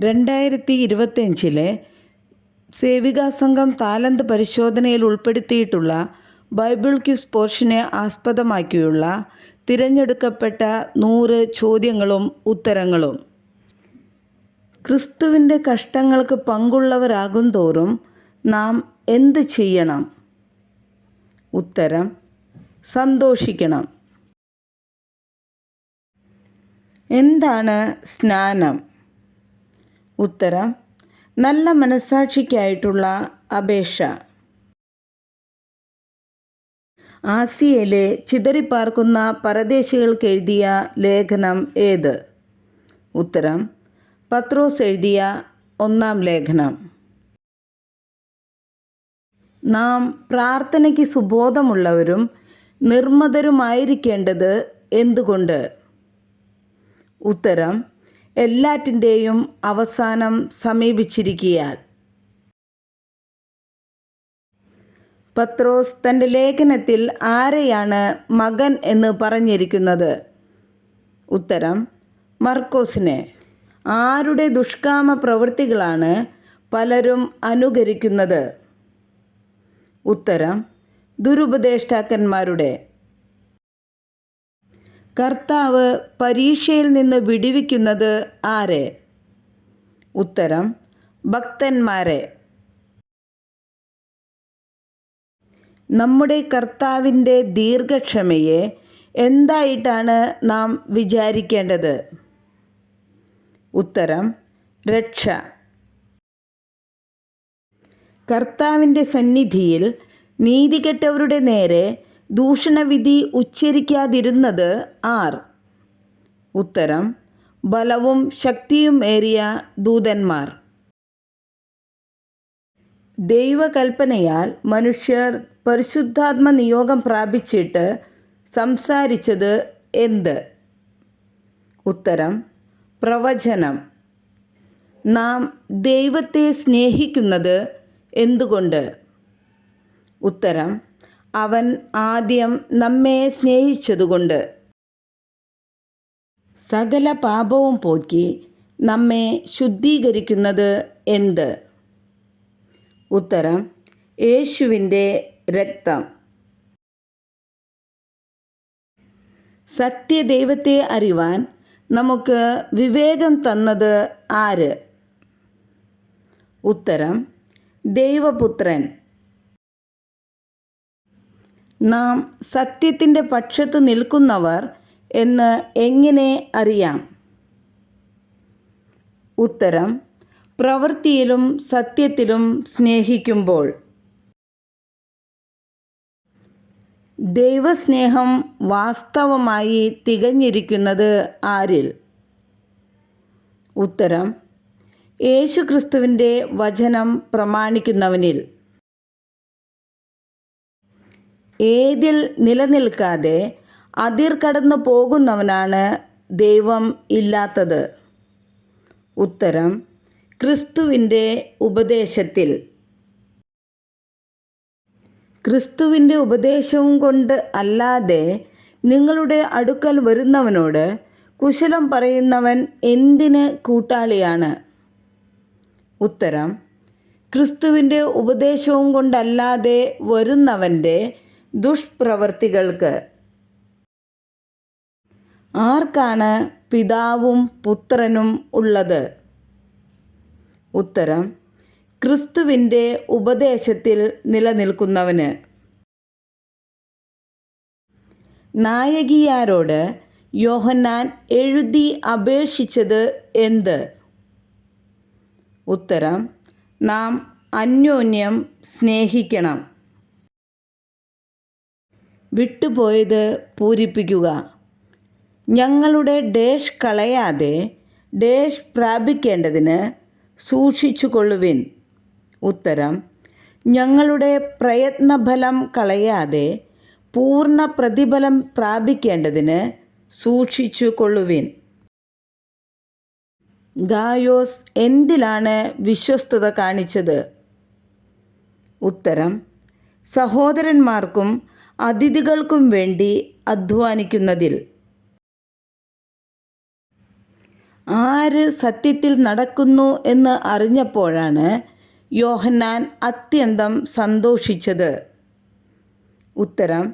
2025 സേവികാ സംഘം താലന്ത് പരിശോധനയിൽ ഉൾപ്പെടുത്തിയിട്ടുള്ള ബൈബിൾ ക്വിസ് പോർഷനെ ആസ്പദമാക്കിയുള്ള തിരഞ്ഞെടുക്കപ്പെട്ട 100 ചോദ്യങ്ങളും ഉത്തരങ്ങളും. ക്രിസ്തുവിൻ്റെ കഷ്ടങ്ങൾക്ക് പങ്കുള്ളവരാകും തോറും നാം എന്ത് ചെയ്യണം? ഉത്തരം: സന്തോഷിക്കണം. എന്താണ് സ്നാനം? ഉത്തരം: നല്ല മനസ്സാക്ഷിക്കായിട്ടുള്ള അപേക്ഷ. ആസിയയിലെ ചിതറിപ്പാർക്കുന്ന പരദേശികൾക്ക് എഴുതിയ ലേഖനം ഏത്? ഉത്തരം: പത്രോസ് എഴുതിയ 1-ാം ലേഖനം. നാം പ്രാർത്ഥനയ്ക്ക് സുബോധമുള്ളവരും നിർമ്മതരുമായിരിക്കേണ്ടത് എന്തുകൊണ്ട്? ഉത്തരം: എല്ലാറ്റിൻ്റെയും അവസാനം സമീപിച്ചിരിക്കയാൽ. പത്രോസ് തൻ്റെ ലേഖനത്തിൽ ആരെയാണ് മകൻ എന്ന് പറഞ്ഞിരിക്കുന്നത്? ഉത്തരം: മർക്കോസിനെ. ആരുടെ ദുഷ്കാമ പ്രവൃത്തികളാണ് പലരും അനുകരിക്കുന്നത്? ഉത്തരം: ദുരുപദേഷ്ടാക്കന്മാരുടെ. കർത്താവ് പരീക്ഷയിൽ നിന്ന് വിടുവിക്കുന്നത് ആരെ? ഉത്തരം: ഭക്തന്മാരെ. നമ്മുടെ കർത്താവിൻ്റെ ദീർഘക്ഷമയെ എന്തായിട്ടാണ് നാം വിചാരിക്കേണ്ടത്? ഉത്തരം: രക്ഷ. കർത്താവിൻ്റെ സന്നിധിയിൽ നീതികെട്ടവരുടെ നേരെ ദൂഷണവിധി ഉച്ചരിക്കാതിരുന്നത് ആർ? ഉത്തരം: ബലവും ശക്തിയും ഏറിയ ദൂതന്മാർ. ദൈവകൽപ്പനയാൽ മനുഷ്യർ പരിശുദ്ധാത്മ നിയോഗം പ്രാപിച്ചിട്ട് സംസാരിച്ചത് എന്ത്? ഉത്തരം: പ്രവചനം. നാം ദൈവത്തെ സ്നേഹിക്കുന്നത് എന്തുകൊണ്ട്? ഉത്തരം: അവൻ ആദ്യം നമ്മെ സ്നേഹിച്ചതുകൊണ്ട്. സകല പാപവും പോക്കി നമ്മെ ശുദ്ധീകരിക്കുന്നത് എന്ത്? ഉത്തരം: യേശുവിൻ്റെ രക്തം. സത്യദൈവത്തെ അറിവാൻ നമുക്ക് വിവേകം തന്നത് ആര്? ഉത്തരം: ദൈവപുത്രൻ. നാം സത്യത്തിൻ്റെ പക്ഷത്ത് നിൽക്കുന്നവർ എന്ന് എങ്ങനെ അറിയാം? ഉത്തരം: പ്രവൃത്തിയിലും സത്യത്തിലും സ്നേഹിക്കുമ്പോൾ. ദൈവസ്നേഹം വാസ്തവമായി തികഞ്ഞിരിക്കുന്നത് ആരിൽ? ഉത്തരം: യേശുക്രിസ്തുവിൻ്റെ വചനം പ്രമാണിക്കുന്നവനിൽ. ഏതിൽ നിലനിൽക്കാതെ അതിർ കടന്നു പോകുന്നവനാണ് ദൈവം ഇല്ലാത്തത്? ഉത്തരം: ക്രിസ്തുവിൻ്റെ ഉപദേശത്തിൽ. ക്രിസ്തുവിൻ്റെ ഉപദേശവും കൊണ്ട് അല്ലാതെ നിങ്ങളുടെ അടുക്കൽ വരുന്നവനോട് കുശലം പറയുന്നവൻ എന്തിന് കൂട്ടാളിയാണ്? ഉത്തരം: ക്രിസ്തുവിൻ്റെ ഉപദേശവും കൊണ്ടല്ലാതെ വരുന്നവൻ്റെ ദുഷ്പ്രവൃത്തികൾക്ക്. ആർക്കാണ് പിതാവും പുത്രനും ഉള്ളത്? ഉത്തരം: ക്രിസ്തുവിൻ്റെ ഉപദേശത്തിൽ നിലനിൽക്കുന്നവന്. നായകിയാരോട് യോഹന്നാൻ എഴുതി അപേക്ഷിച്ചത് എന്ത്? ഉത്തരം: നാം അന്യോന്യം സ്നേഹിക്കണം. വിട്ടുപോയത് പൂരിപ്പിക്കുക. ഞങ്ങളുടെ ഡേഷ് കളയാതെ ഡേഷ് പ്രാപിക്കേണ്ടതിന് സൂക്ഷിച്ചു കൊള്ളുവിൻ. ഉത്തരം: ഞങ്ങളുടെ പ്രയത്നഫലം കളയാതെ പൂർണ്ണ പ്രതിഫലം പ്രാപിക്കേണ്ടതിന് സൂക്ഷിച്ചു കൊള്ളുവിൻ. ഗായോസ് എന്തിലാണ് വിശ്വസ്തത കാണിച്ചത്? ഉത്തരം: സഹോദരന്മാർക്കും അതിഥികൾക്കും വേണ്ടി അധ്വാനിക്കുന്നതിൽ. ആര് സത്യത്തിൽ നടക്കുന്നു എന്ന് അറിഞ്ഞപ്പോഴാണ് യോഹന്നാൻ അത്യന്തം സന്തോഷിച്ചത്? ഉത്തരം: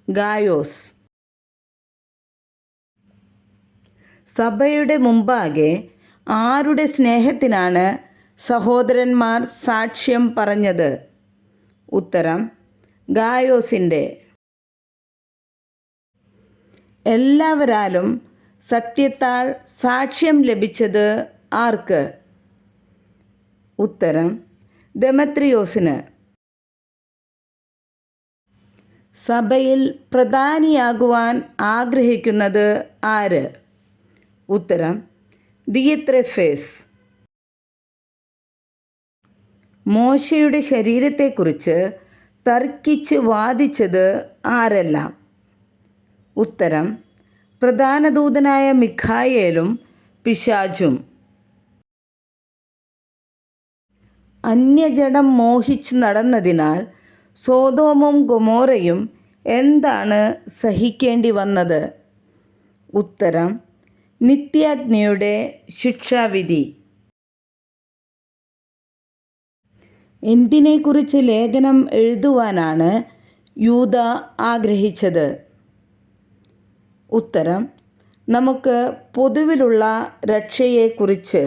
ഗായോസ്. സഭയുടെ മുമ്പാകെ ആരുടെ സ്നേഹത്തിനാണ് സഹോദരന്മാർ സാക്ഷ്യം പറഞ്ഞത്? ഉത്തരം: ഗായോസിൻ്റെ. എല്ലാവരാലും സത്യത്താൽ സാക്ഷ്യം ലഭിച്ചത് ആർക്ക്? ഉത്തരം: ദെമത്രിയോസിന്. സഭയിൽ പ്രധാനിയാകുവാൻ ആഗ്രഹിക്കുന്നത് ആര്? ഉത്തരം: ദിയത്രഫേസ്. മോശയുടെ ശരീരത്തെക്കുറിച്ച് തർക്കിച്ച് വാദിച്ചത് ആരെല്ലാം? ഉത്തരം: പ്രധാന ദൂതനായ മിഖായേലും പിശാചും. അന്യജഡം മോഹിച്ചു നടന്നതിനാൽ സോദോമും ഗൊമോറയും എന്താണ് സഹിക്കേണ്ടി വന്നത്? ഉത്തരം: നിത്യാഗ്നിയുടെ ശിക്ഷാവിധി. എന്തിനെക്കുറിച്ച് ലേഖനം എഴുതുവാനാണ് യൂദ ആഗ്രഹിച്ചത്? ഉത്തരം: നമുക്ക് പൊതുവിലുള്ള രക്ഷയെക്കുറിച്ച്.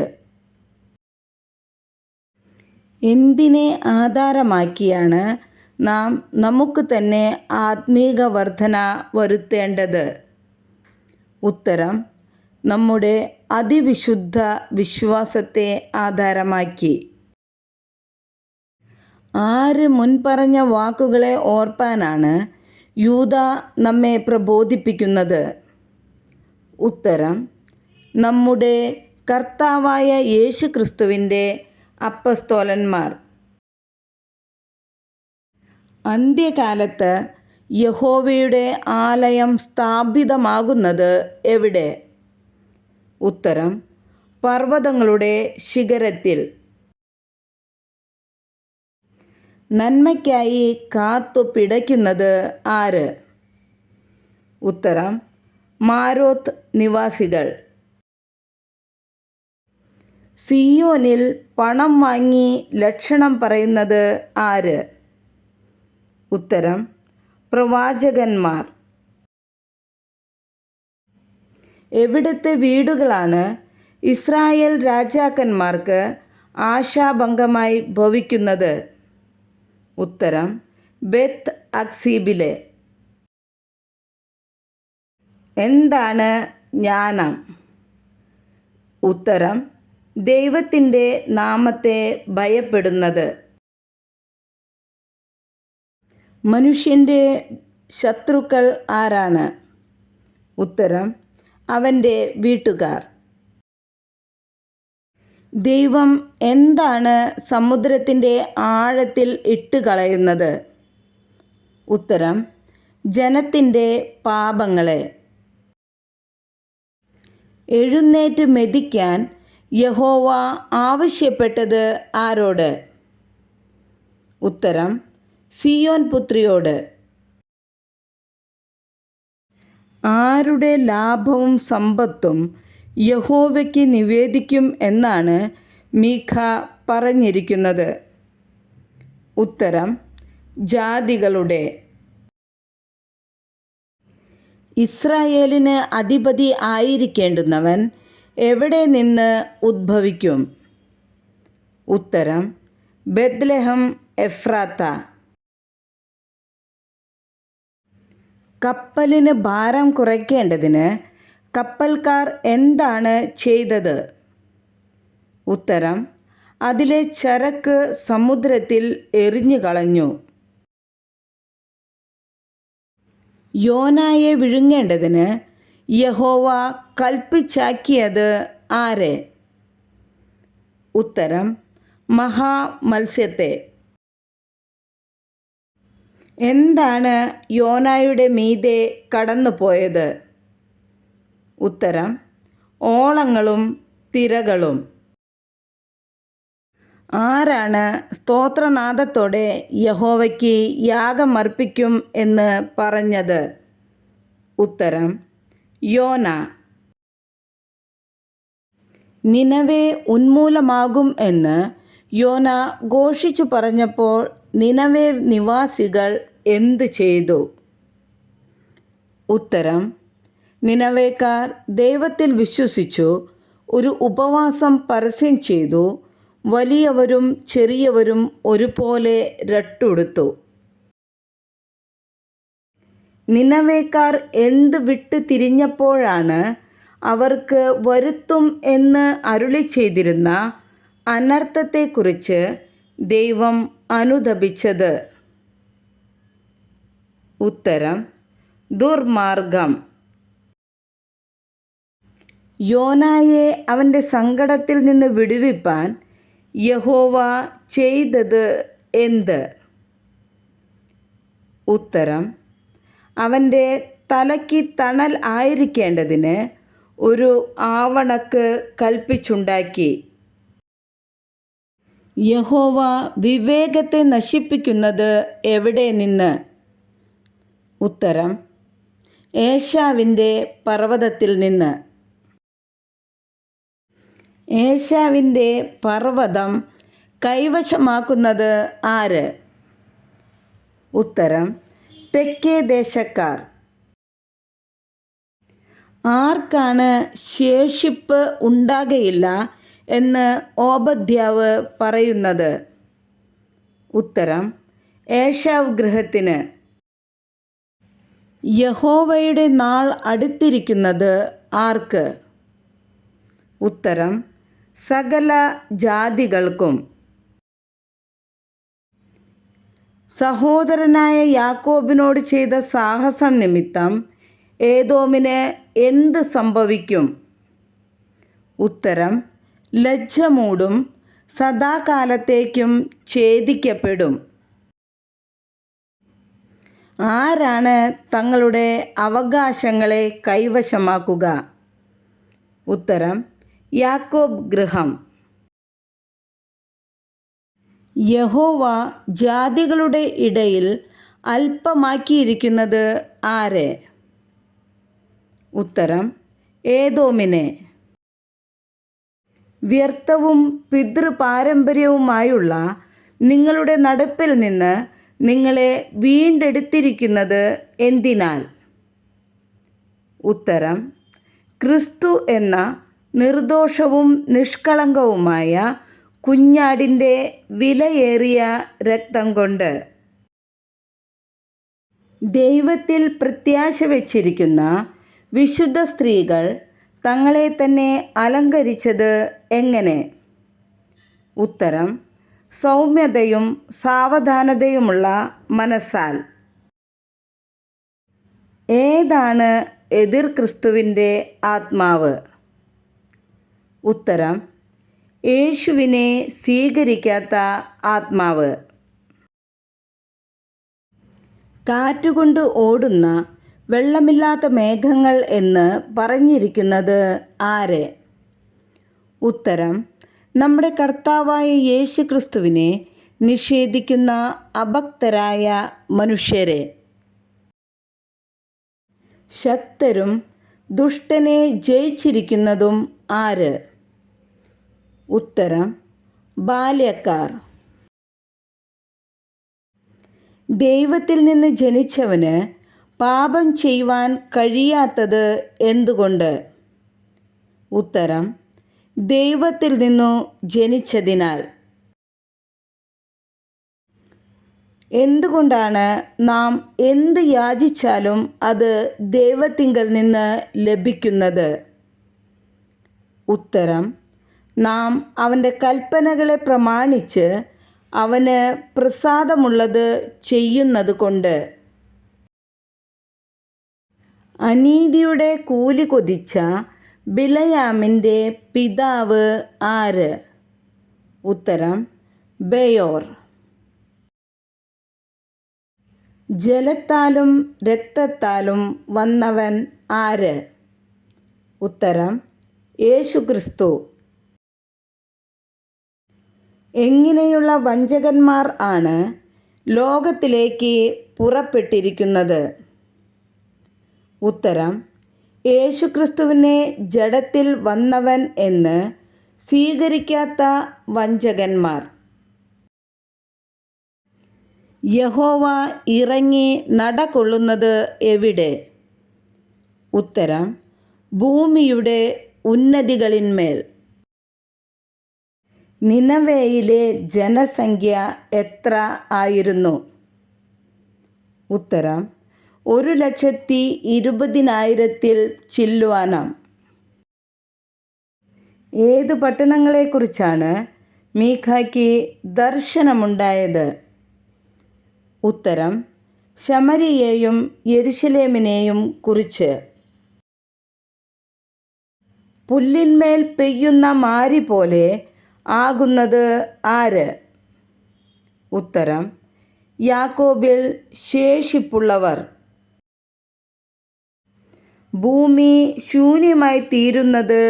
എന്തിനെ ആധാരമാക്കിയാണ് നാം നമുക്ക് തന്നെ ആത്മീക വർധന വരുത്തേണ്ടത്? ഉത്തരം: നമ്മുടെ അതിവിശുദ്ധ വിശ്വാസത്തെ ആധാരമാക്കി. ആര് മുൻപറഞ്ഞ വാക്കുകളെ ഓർപ്പാനാണ് യൂദ നമ്മെ പ്രബോധിപ്പിക്കുന്നത്? ഉത്തരം: നമ്മുടെ കർത്താവായ യേശുക്രിസ്തുവിൻ്റെ അപ്പസ്തോലന്മാർ. അന്ത്യകാലത്ത് യഹോവയുടെ ആലയം സ്ഥാപിതമാകുന്നത് എവിടെ? ഉത്തരം: പർവ്വതങ്ങളുടെ ശിഖരത്തിൽ. നന്മയ്ക്കായി കാത്തു പിടയ്ക്കുന്നത് ആര്? ഉത്തരം: മാരോത്ത് നിവാസികൾ. സിയോനിൽ പണം വാങ്ങി ലക്ഷണം പറയുന്നത് ആര്? ഉത്തരം: പ്രവാചകന്മാർ. എവിടുത്തെ വീടുകളാണ് ഇസ്രായേൽ രാജാക്കന്മാർക്ക് ആശാഭംഗമായി ഭവിക്കുന്നത്? ഉത്തരം: ബെത്ത് അക്സീബിലെ. എന്താണ് ജ്ഞാനം? ഉത്തരം: ദൈവത്തിൻ്റെ നാമത്തെ ഭയപ്പെടുന്നത്. മനുഷ്യൻ്റെ ശത്രുക്കൾ ആരാണ്? ഉത്തരം: അവൻ്റെ വീട്ടുകാർ. ദൈവം എന്താണ് സമുദ്രത്തിൻ്റെ ആഴത്തിൽ ഇട്ടുകളയുന്നത്? ഉത്തരം: ജനത്തിൻ്റെ പാപങ്ങളെ. എഴുന്നേറ്റ് മെതിക്കാൻ യഹോവ ആവശ്യപ്പെട്ടത് ആരോട്? ഉത്തരം: സിയോൻ പുത്രിയോട്. ആരുടെ ലാഭവും സമ്പത്തും യഹോവയ്ക്ക് നിവേദിക്കും എന്നാണ് മീഖ പറഞ്ഞിരിക്കുന്നത്? ഉത്തരം: ജാതികളുടെ. ഇസ്രായേലിന് അധിപതി ആയിരിക്കേണ്ടുന്നവൻ എവിടെ നിന്ന് ഉദ്ഭവിക്കും? ഉത്തരം: ബെത്ലഹേം എഫ്രാത്ത. കപ്പലിന് ഭാരം കുറയ്ക്കേണ്ടതിന് കപ്പൽക്കാർ എന്താണ് ചെയ്തത്? ഉത്തരം: അതിലെ ചരക്ക് സമുദ്രത്തിൽ എറിഞ്ഞു കളഞ്ഞു. യോനായെ വിഴുങ്ങേണ്ടതിന് യഹോവ കൽപ്പിച്ചാക്കിയത് ആരെ? ഉത്തരം: മഹാമത്സ്യത്തെ. എന്താണ് യോനായുടെ മീതെ കടന്നുപോയത്? ഉത്തരം: ഓളങ്ങളും തിരകളും. ആരാണ് സ്തോത്രനാദത്തോടെ യഹോവയ്ക്ക് യാഗമർപ്പിക്കും എന്ന് പറഞ്ഞത്? ഉത്തരം: യോന. നിനവേ ഉന്മൂലമാകും എന്ന് യോന ഘോഷിച്ചു പറഞ്ഞപ്പോൾ നിനവേ നിവാസികൾ എന്ത് ചെയ്തു? ഉത്തരം: നിനവേക്കാർ ദൈവത്തിൽ വിശ്വസിച്ചു, ഒരു ഉപവാസം പരസ്യം ചെയ്തു, വലിയവരും ചെറിയവരും ഒരുപോലെ രട്ടുടുത്തു. നിനവേക്കാർ എന്ത് വിട്ട് തിരിഞ്ഞപ്പോഴാണ് അവർക്ക് വരുത്തും എന്ന് അരുളി ചെയ്തിരുന്ന അനർത്ഥത്തെക്കുറിച്ച് ദൈവം അനുതപിച്ചത്? ഉത്തരം: ദുർമാർഗം. യോനായെ അവൻ്റെ സങ്കടത്തിൽ നിന്ന് വിടുവിപ്പാൻ യഹോവ ചെയ്തത് എന്ത്? ഉത്തരം: അവൻ്റെ തലയ്ക്ക് തണൽ ആയിരിക്കേണ്ടതിന് ഒരു ആവണക്ക് കൽപ്പിച്ചുണ്ടാക്കി. യഹോവ വിവേകത്തെ നശിപ്പിക്കുന്നത് എവിടെ നിന്ന്? ഉത്തരം: ഏശാവിൻ്റെ പർവ്വതത്തിൽ നിന്ന്. ഏശാവിൻ്റെ പർവ്വതം കൈവശമാക്കുന്നത് ആര്? ഉത്തരം: തെക്കേ ദേശക്കാർ. ആർക്കാണ് ശേഷിപ്പ് ഉണ്ടാകയില്ല എന്ന് ഓബദ്യാവ് പറയുന്നത്? ഉത്തരം: ഏശാവ് ഗൃഹത്തിന്. യഹോവയുടെ നാൾ അടുത്തിരിക്കുന്നത് ആർക്ക്? ഉത്തരം: സകല ജാതികൾക്കും. സഹോദരനായ യാക്കോബിനോട് ചെയ്ത സാഹസം നിമിത്തം ഏദോമിന് എന്ത് സംഭവിക്കും? ഉത്തരം: ലജ്ജ മൂടും, സദാകാലത്തേക്കും ഛേദിക്കപ്പെടും. ആരാണ് തങ്ങളുടെ അവകാശങ്ങളെ കൈവശമാക്കുക? ഉത്തരം: യാക്കോബ് ഗൃഹം. യഹോവ ജാതികളുടെ ഇടയിൽ അല്പമാക്കിയിരിക്കുന്നത് ആരെ? ഉത്തരം: ഏദോമിനെ. വ്യർത്ഥവും പിതൃപാരമ്പര്യവുമായുള്ള നിങ്ങളുടെ നടപ്പിൽ നിന്ന് നിങ്ങളെ വീണ്ടെടുത്തിരിക്കുന്നത് എന്തിനാൽ? ഉത്തരം: ക്രിസ്തു എന്ന നിർദോഷവും നിഷ്കളങ്കവുമായ കുഞ്ഞാടിൻ്റെ വിലയേറിയ രക്തം കൊണ്ട്. ദൈവത്തിൽ പ്രത്യാശ വച്ചിരിക്കുന്ന വിശുദ്ധ സ്ത്രീകൾ തങ്ങളെ തന്നെ അലങ്കരിച്ചത് എങ്ങനെ? ഉത്തരം: സൗമ്യതയും സാവധാനതയുമുള്ള മനസ്സാൽ. ഏതാണ് എതിർ ക്രിസ്തുവിൻ്റെ ആത്മാവ്? ഉത്തരം: യേശുവിനെ സ്വീകരിക്കാത്ത ആത്മാവ്. കാറ്റുകൊണ്ട് ഓടുന്ന വെള്ളമില്ലാത്ത മേഘങ്ങൾ എന്ന് പറഞ്ഞിരിക്കുന്നത് ആരെ? ഉത്തരം: നമ്മുടെ കർത്താവായ യേശു ക്രിസ്തുവിനെ നിഷേധിക്കുന്ന അഭക്തരായ മനുഷ്യരെ. ശക്തരും ദുഷ്ടനെ ജയിച്ചിരിക്കുന്നതും ആര്? ഉത്തരം: ബാല്യക്കാർ. ദൈവത്തിൽ നിന്ന് ജനിച്ചവന് പാപം ചെയ്യുവാൻ കഴിയാത്തത് എന്തുകൊണ്ട്? ഉത്തരം: ദൈവത്തിൽ നിന്നു ജനിച്ചതിനാൽ. എന്തുകൊണ്ടാണ് നാം എന്ത് യാചിച്ചാലും അത് ദൈവത്തിങ്കൽ നിന്ന് ലഭിക്കുന്നത്? ഉത്തരം: നാം അവൻ്റെ കൽപ്പനകളെ പ്രമാണിച്ച് അവന് പ്രസാദമുള്ളത് ചെയ്യുന്നത് കൊണ്ട്. അനീതിയുടെ കൂലി കൊതിച്ച ബിലയാമിൻ്റെ പിതാവ് ആര്? ഉത്തരം: ബെയോർ. ജലത്താലും രക്തത്താലും വന്നവൻ ആര്? ഉത്തരം: യേശുക്രിസ്തു. എങ്ങനെയുള്ള വഞ്ചകന്മാർ ആണ് ലോകത്തിലേക്ക് പുറപ്പെട്ടിരിക്കുന്നത്? ഉത്തരം: യേശുക്രിസ്തുവിനെ ജഡത്തിൽ വന്നവൻ എന്ന് സ്വീകരിക്കാത്ത വഞ്ചകന്മാർ. യഹോവ ഇറങ്ങി നടകൊള്ളുന്നത് എവിടെ? ഉത്തരം: ഭൂമിയുടെ ഉന്നതികളിന്മേൽ. നിനവേയിലെ ജനസംഖ്യ എത്ര ആയിരുന്നു? ഉത്തരം: 1,20,000 ചില്വാനം. ഏത് പട്ടണങ്ങളെക്കുറിച്ചാണ് മീഖയ്ക്ക് ദർശനമുണ്ടായത്? ഉത്തരം: ശമര്യയെയും യെരുശലേമിനെയും കുറിച്ച്. പുല്ലിന്മേൽ പെയ്യുന്ന മാരി പോലെ ആകുന്നത് ആര്? ഉത്തരം: യാക്കോബിൽ ശേഷിപ്പുള്ളവർ. ഭൂമി ശൂന്യമായി തീരുന്നത്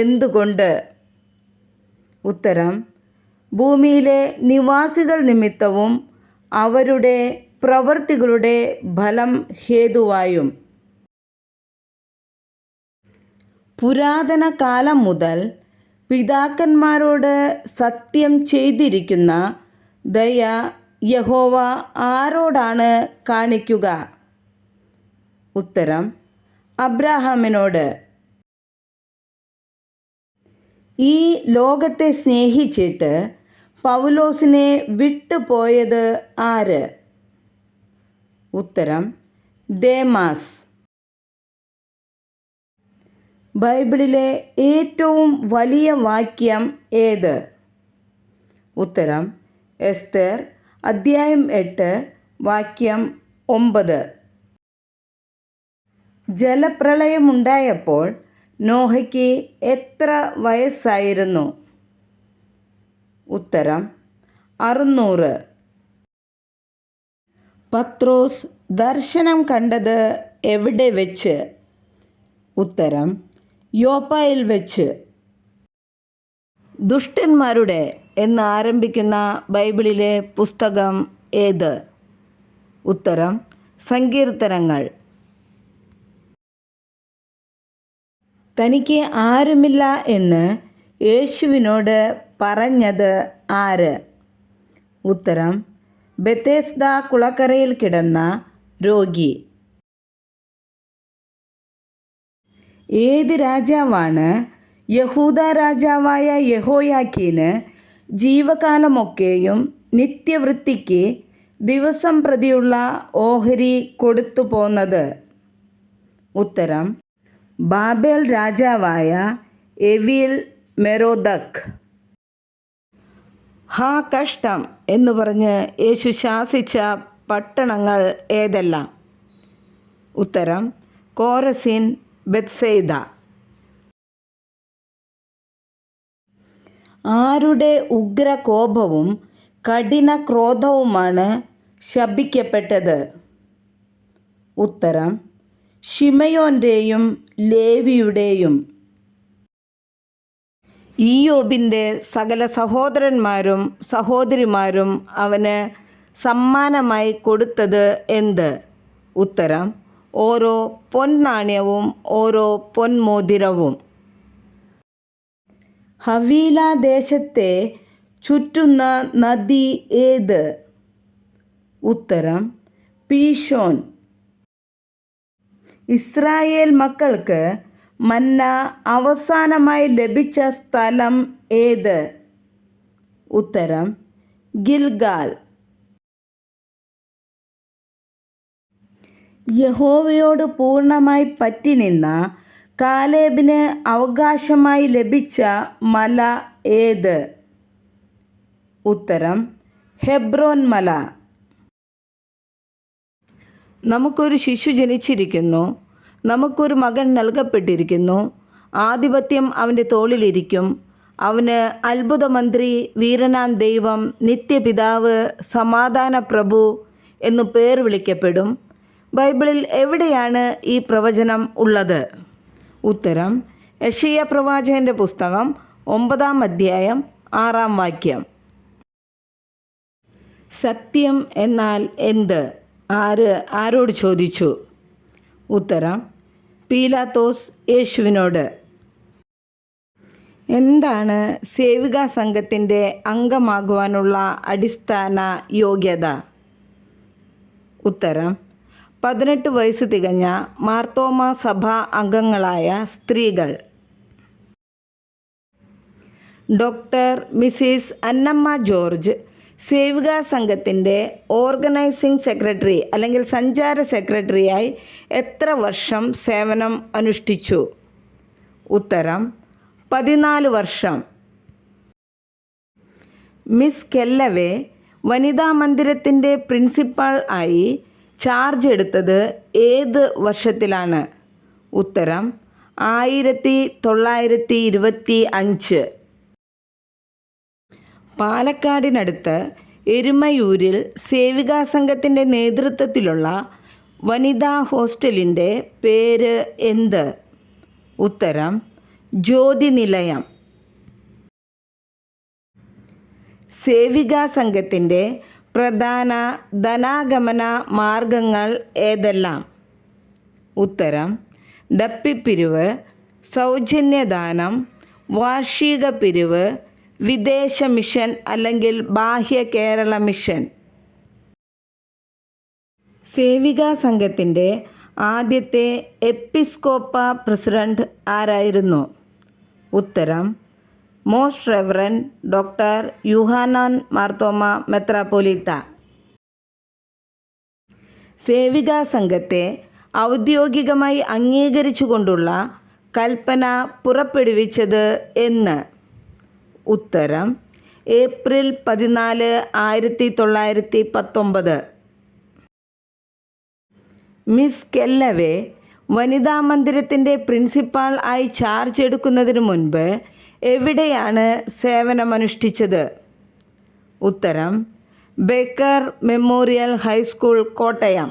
എന്തുകൊണ്ട്? ഉത്തരം: ഭൂമിയിലെ നിവാസികൾ നിമിത്തവും അവരുടെ പ്രവൃത്തികളുടെ ഫലം ഹേതുവായും. പുരാതന കാലം മുതൽ പിതാക്കന്മാരോട് സത്യം ചെയ്തിരിക്കുന്ന ദയ യഹോവ ആരോടാണ് കാണിക്കുക? ഉത്തരം: അബ്രാഹാമിനോട്. ഈ ലോകത്തെ സ്നേഹിച്ചിട്ട് പൗലോസിനെ വിട്ടുപോയത് ആര്? ഉത്തരം: ദേമാസ്. ബൈബിളിലെ ഏറ്റവും വലിയ വാക്യം ഏത്? ഉത്തരം: എസ്തേർ അധ്യായം 8 വാക്യം 9. ജലപ്രളയമുണ്ടായപ്പോൾ നോഹയ്ക്ക് എത്ര വയസ്സായിരുന്നു? ഉത്തരം: 600. പത്രോസ് ദർശനം കണ്ടത് എവിടെ വെച്ച്? ഉത്തരം: യോപ്പയിൽ വെച്ച്. ദുഷ്ടന്മാരുടെ എന്ന് ആരംഭിക്കുന്ന ബൈബിളിലെ പുസ്തകം ഏത്? ഉത്തരം: സങ്കീർത്തനങ്ങൾ. തനിക്ക് ആരുമില്ല എന്ന് യേശുവിനോട് പറഞ്ഞത് ആര്? ഉത്തരം: ബെഥെസ്ദ കുളക്കരയിൽ കിടന്ന രോഗി. ഏത് രാജാവാണ് യഹൂദ രാജാവായ യെഹോയാക്കീന് ജീവകാലമൊക്കെയും നിത്യവൃത്തിക്ക് ദിവസം പ്രതിയുള്ള ഓഹരി കൊടുത്തു പോന്നത്? ഉത്തരം: ബാബേൽ രാജാവായ എവിൽ മെരോദക്. ഹാ കഷ്ടം എന്ന് പറഞ്ഞ് യേശു ശാസിച്ച പട്ടണങ്ങൾ ഏതെല്ലാം? ഉത്തരം: കോരസിൻ, ബെത്സൈദ. ആരുടെ ഉഗ്രകോപവും കഠിന ക്രോധവുമാണ് ശപിക്കപ്പെട്ടത്? ഉത്തരം: ശിമയോന്റെയും ലേവിയുടെയും. ഇയ്യോബിൻ്റെ സകല സഹോദരന്മാരും സഹോദരിമാരും അവന് സമ്മാനമായി കൊടുത്തത് എന്ത്? ഉത്തരം: ഓരോ പൊൻനാണ്യവും ഓരോ പൊന്മോതിരവും. ഹവീല ദേശത്തെ ചുറ്റുന്ന നദി ഏത്? ഉത്തരം: പീശോൻ. ഇസ്രായേൽ മക്കൾക്ക് മന്ന അവസാനമായി ലഭിച്ച സ്ഥലം ഏത്? ഉത്തരം: ഗിൽഗാൽ. യഹോവയോട് പൂർണ്ണമായി പറ്റിനിന്ന കാലേബിന് അവകാശമായി ലഭിച്ച മല ഏത്? ഉത്തരം: ഹെബ്രോൻ മല. നമുക്കൊരു ശിശു ജനിച്ചിരിക്കുന്നു, നമുക്കൊരു മകൻ നൽകപ്പെട്ടിരിക്കുന്നു, ആധിപത്യം അവൻ്റെ തോളിലിരിക്കും. അവന് അത്ഭുതമന്ത്രി, വീരനാം ദൈവം, നിത്യപിതാവ്, സമാധാന പ്രഭു എന്നു പേർ വിളിക്കപ്പെടും. ബൈബിളിൽ എവിടെയാണ് ഈ പ്രവചനം ഉള്ളത്? ഉത്തരം: യെശയ്യാ പ്രവാചകൻ്റെ പുസ്തകം 9-ാം അധ്യായം 6-ാം വാക്യം. സത്യം എന്നാൽ എന്ത്? ആരോട് ചോദിച്ചു? ഉത്തരം: പീലാത്തോസ് യേശുവിനോട്. എന്താണ് സേവികാ സംഘത്തിൻ്റെ അംഗമാകുവാനുള്ള അടിസ്ഥാന യോഗ്യത? ഉത്തരം: 18 വയസ്സ് തികഞ്ഞ മാർത്തോമാ സഭാ അംഗങ്ങളായ സ്ത്രീകൾ. Doctor Mrs Annamma George Sevika സംഘത്തിൻ്റെ ഓർഗനൈസിംഗ് സെക്രട്ടറി അല്ലെങ്കിൽ സഞ്ചാര സെക്രട്ടറിയായി എത്ര വർഷം സേവനം അനുഷ്ഠിച്ചു? ഉത്തരം: 14 വർഷം. മിസ് കെല്ലവേ വനിതാ മന്ദിരത്തിൻ്റെ പ്രിൻസിപ്പാൾ ആയി ചാർജ് എടുത്തത് ഏത് വർഷത്തിലാണ്? ഉത്തരം: 1925. പാലക്കാടിനടുത്ത് എരുമയൂരിൽ സേവികാ സംഘത്തിൻ്റെ നേതൃത്വത്തിലുള്ള വനിതാ ഹോസ്റ്റലിൻ്റെ പേര് എന്ത്? ഉത്തരം: ജ്യോതിനിലയം. സേവികാ സംഘത്തിൻ്റെ പ്രധാന ധനാഗമന മാർഗങ്ങൾ ഏതെല്ലാം? ഉത്തരം: ഡപ്പിപ്പിരിവ്, സൗജന്യദാനം, വാർഷിക പിരിവ്, വിദേശ മിഷൻ അല്ലെങ്കിൽ ബാഹ്യ കേരള മിഷൻ. സേവികാ സംഘത്തിൻ്റെ ആദ്യത്തെ എപ്പിസ്കോപ്പ പ്രസിഡന്റ് ആരായിരുന്നു? ഉത്തരം: മോസ്റ്റ് റെവറൻഡ് ഡോക്ടർ യൂഹാനാൻ മാർത്തോമ മെത്രാപ്പോലീത്ത. സേവികാ സംഘത്തെ ഔദ്യോഗികമായി അംഗീകരിച്ചുകൊണ്ടുള്ള കൽപ്പന പുറപ്പെടുവിച്ചത് എന്ന്? ഉത്തരം: ഏപ്രിൽ 14, 1919. മിസ് കെല്ലവേ വനിതാ മന്ദിരത്തിൻ്റെ പ്രിൻസിപ്പാൾ ആയി ചാർജ് എടുക്കുന്നതിന് മുൻപ് എവിടെയാണ് സേവനമനുഷ്ഠിച്ചത്? ഉത്തരം: ബേക്കർ മെമ്മോറിയൽ ഹൈസ്കൂൾ, കോട്ടയം.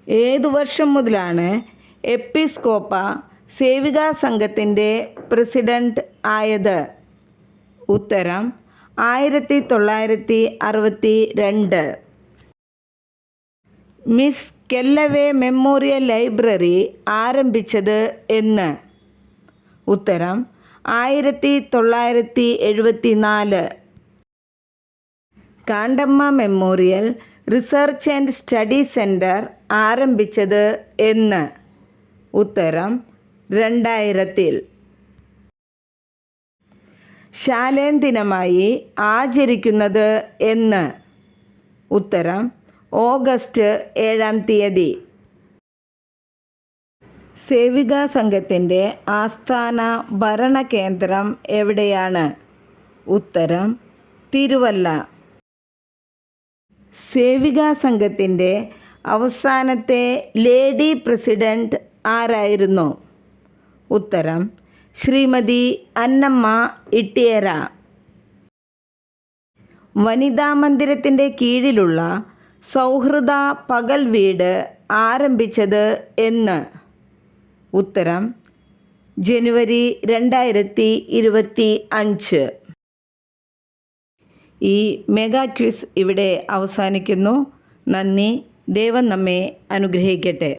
ഏതു വർഷം മുതലാണ് എപ്പിസ്കോപ്പ സേവികാ സംഘത്തിൻ്റെ പ്രസിഡന്റ് ആയത്? ഉത്തരം: 1962. മിസ് കെല്ലവേ മെമ്മോറിയൽ ലൈബ്രറി ആരംഭിച്ചത് എന്ന്? ഉത്തരം: 1974. Kandamma memorial research and study centre ആരംഭിച്ചത് എന്ന്? ഉത്തരം: 2000. ശാലേം ദിനമായി ആചരിക്കുന്നത് എന്ന്? ഉത്തരം: ഓഗസ്റ്റ് 7-ാം തീയതി. സേവികാ സംഘത്തിൻ്റെ ആസ്ഥാന ഭരണകേന്ദ്രം എവിടെയാണ്? ഉത്തരം: തിരുവല്ല. സേവികാ സംഘത്തിൻ്റെ അവസാനത്തെ ലേഡി പ്രസിഡന്റ് ആരായിരുന്നു? ഉത്തരം: ശ്രീമതി അന്നമ്മ ഇട്ടിയര. വനിതാ മന്ദിരത്തിൻ്റെ കീഴിലുള്ള സൗഹൃദ പകൽ വീട് ആരംഭിച്ചത് എന്ന്? ഉത്തരം: ജനുവരി 2025. ഈ മെഗാ ക്വിസ് ഇവിടെ അവസാനിക്കുന്നു. നന്ദി. ദൈവം നമ്മെ അനുഗ്രഹിക്കട്ടെ.